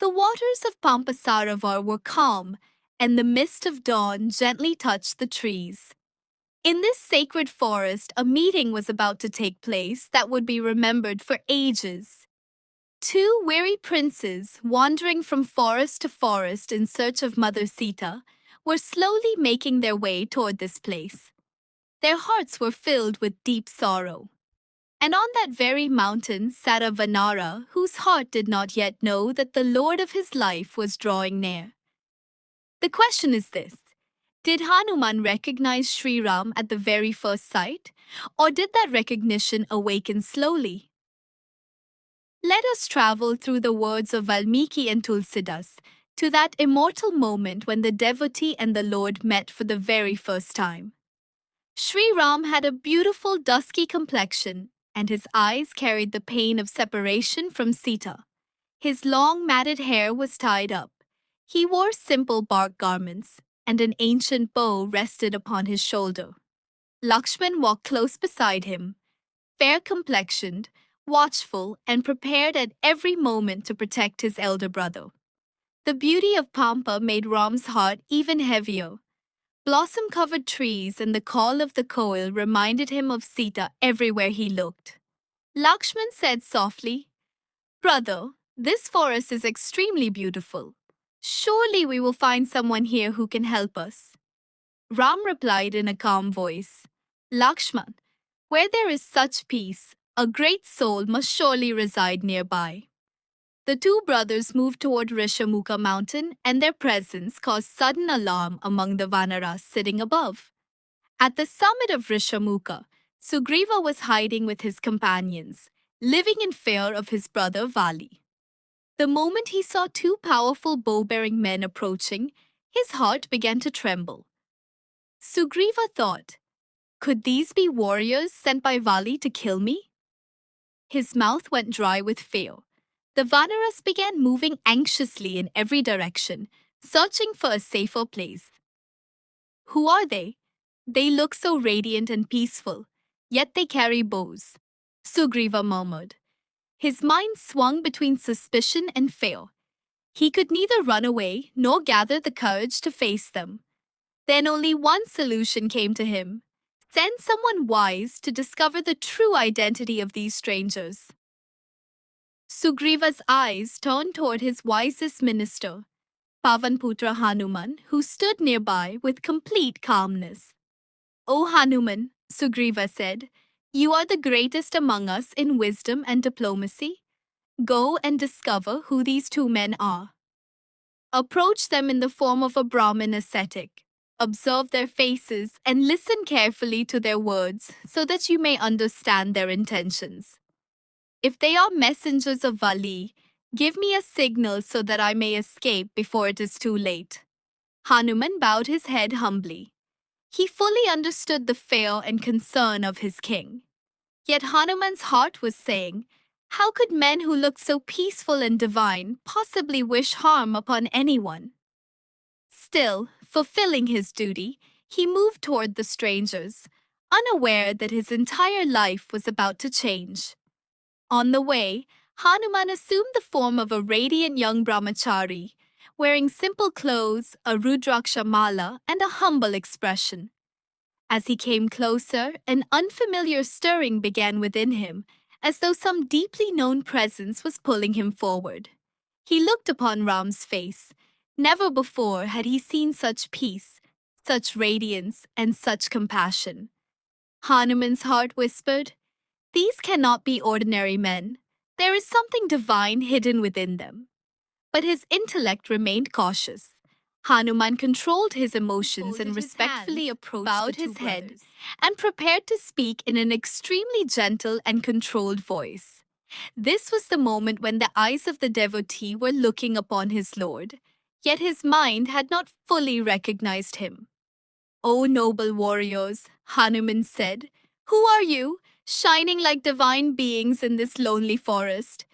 The waters of Pampa Sarovar were calm, and the mist of dawn gently touched the trees. In this sacred forest, a meeting was about to take place that would be remembered for ages. Two weary princes, wandering from forest to forest in search of Mother Sita, were slowly making their way toward this place. Their hearts were filled with deep sorrow. And on that very mountain sat a Vanara whose heart did not yet know that the Lord of his life was drawing near. The question is this: did Hanuman recognize Sri Ram at the very first sight, or did that recognition awaken slowly? Let us travel through the words of Valmiki and Tulsidas to that immortal moment when the devotee and the Lord met for the very first time. Sri Ram had a beautiful dusky complexion, and his eyes carried the pain of separation from Sita. His long matted hair was tied up. He wore simple bark garments, and an ancient bow rested upon his shoulder. Lakshman walked close beside him, fair-complexioned, watchful, and prepared at every moment to protect his elder brother. The beauty of Pampa made Ram's heart even heavier. Blossom-covered trees and the call of the koel reminded him of Sita everywhere he looked. Lakshman said softly, "Brother, this forest is extremely beautiful. Surely we will find someone here who can help us." Ram replied in a calm voice, "Lakshman, where there is such peace, a great soul must surely reside nearby." The two brothers moved toward Rishamukha mountain, and their presence caused sudden alarm among the Vanaras sitting above. At the summit of Rishamukha, Sugriva was hiding with his companions, living in fear of his brother Vali. The moment he saw two powerful bow-bearing men approaching, his heart began to tremble. Sugriva thought, could these be warriors sent by Vali to kill me? His mouth went dry with fear. The Vanaras began moving anxiously in every direction, searching for a safer place. Who are they? They look so radiant and peaceful, yet they carry bows, Sugriva murmured. His mind swung between suspicion and fear. He could neither run away nor gather the courage to face them. Then only one solution came to him: send someone wise to discover the true identity of these strangers. Sugriva's eyes turned toward his wisest minister, Pavanputra Hanuman, who stood nearby with complete calmness. "O Hanuman," Sugriva said, "you are the greatest among us in wisdom and diplomacy. Go and discover who these two men are. Approach them in the form of a Brahmin ascetic. Observe their faces and listen carefully to their words so that you may understand their intentions. If they are messengers of Vali, give me a signal so that I may escape before it is too late." Hanuman bowed his head humbly. He fully understood the fear and concern of his king. Yet Hanuman's heart was saying, how could men who looked so peaceful and divine possibly wish harm upon anyone? Still, fulfilling his duty, he moved toward the strangers, unaware that his entire life was about to change. On the way, Hanuman assumed the form of a radiant young Brahmachari, wearing simple clothes, a Rudraksha mala, and a humble expression. As he came closer, an unfamiliar stirring began within him, as though some deeply known presence was pulling him forward. He looked upon Ram's face. Never before had he seen such peace, such radiance, and such compassion. Hanuman's heart whispered, "These cannot be ordinary men. There is something divine hidden within them." But his intellect remained cautious. Hanuman controlled his emotions and respectfully bowed his head and prepared to speak in an extremely gentle and controlled voice. This was the moment when the eyes of the devotee were looking upon his lord, yet his mind had not fully recognized him. "O noble warriors," Hanuman said, "who are you, shining like divine beings in this lonely forest?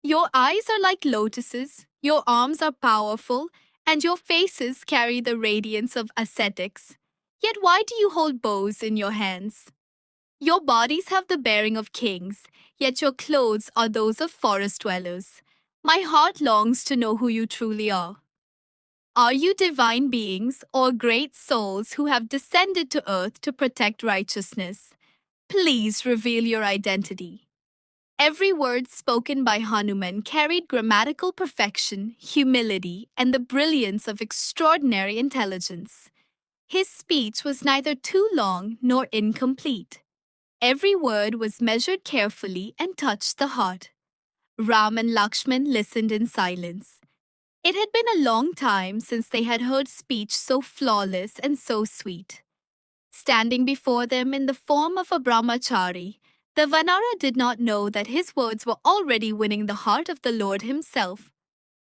Your eyes are like lotuses, your arms are powerful, and your faces carry the radiance of ascetics. Yet why do you hold bows in your hands? Your bodies have the bearing of kings, yet your clothes are those of forest dwellers. My heart longs to know who you truly are. Are you divine beings or great souls who have descended to earth to protect righteousness? Please reveal your identity. Every word spoken by Hanuman carried grammatical perfection, humility, and the brilliance of extraordinary intelligence. His speech was neither too long nor incomplete. Every word was measured carefully and touched the heart. Ram and Lakshman listened in silence. It had been a long time since they had heard speech so flawless and so sweet. Standing before them in the form of a Brahmachari, the Vanara did not know that his words were already winning the heart of the Lord himself.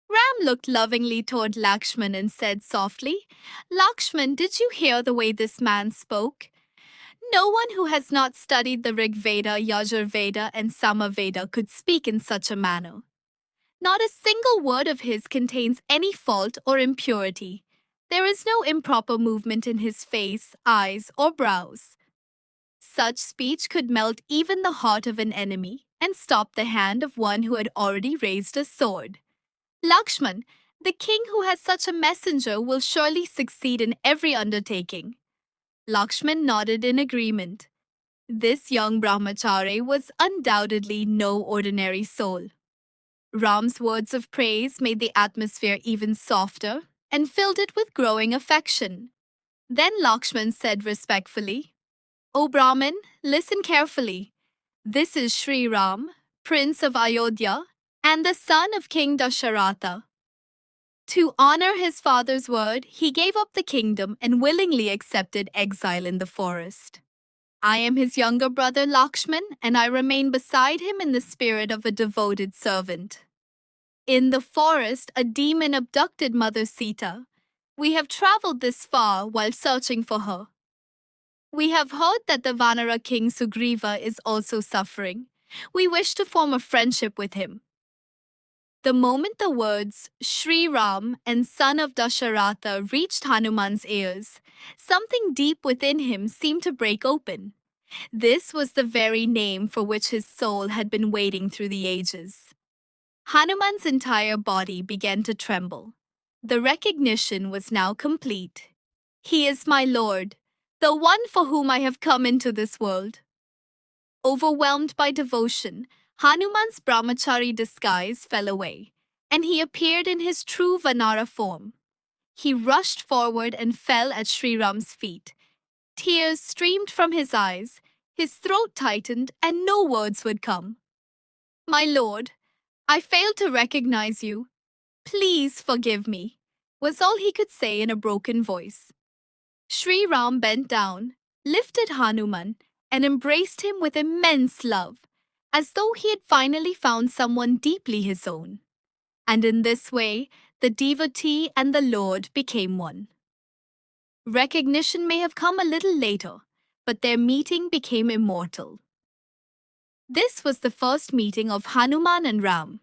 Ram looked lovingly toward Lakshman and said softly, "Lakshman, did you hear the way this man spoke? No one who has not studied the Rig Veda, Yajurveda, and Samaveda could speak in such a manner. Not a single word of his contains any fault or impurity. There is no improper movement in his face, eyes, or brows. Such speech could melt even the heart of an enemy and stop the hand of one who had already raised a sword. Lakshman, the king who has such a messenger will surely succeed in every undertaking." Lakshman nodded in agreement. This young Brahmachari was undoubtedly no ordinary soul. Ram's words of praise made the atmosphere even softer and filled it with growing affection. Then Lakshman said respectfully, "O Brahmin, listen carefully. This is Sri Ram, Prince of Ayodhya and the son of King Dasharatha. To honor his father's word, he gave up the kingdom and willingly accepted exile in the forest. I am his younger brother Lakshman, and I remain beside him in the spirit of a devoted servant. In the forest, a demon abducted Mother Sita. We have traveled this far while searching for her. We have heard that the Vanara king Sugriva is also suffering. We wish to form a friendship with him." The moment the words Sri Ram and son of Dasharatha reached Hanuman's ears, something deep within him seemed to break open. This was the very name for which his soul had been waiting through the ages. Hanuman's entire body began to tremble. The recognition was now complete. He is my Lord, the one for whom I have come into this world. Overwhelmed by devotion, Hanuman's Brahmachari disguise fell away, and he appeared in his true Vanara form. He rushed forward and fell at Sri Ram's feet. Tears streamed from his eyes, his throat tightened, and no words would come. "My lord, I failed to recognize you. Please forgive me," was all he could say in a broken voice. Sri Ram bent down, lifted Hanuman, and embraced him with immense love, as though he had finally found someone deeply his own. And in this way, the devotee and the Lord became one. Recognition may have come a little later, but their meeting became immortal. This was the first meeting of Hanuman and Ram.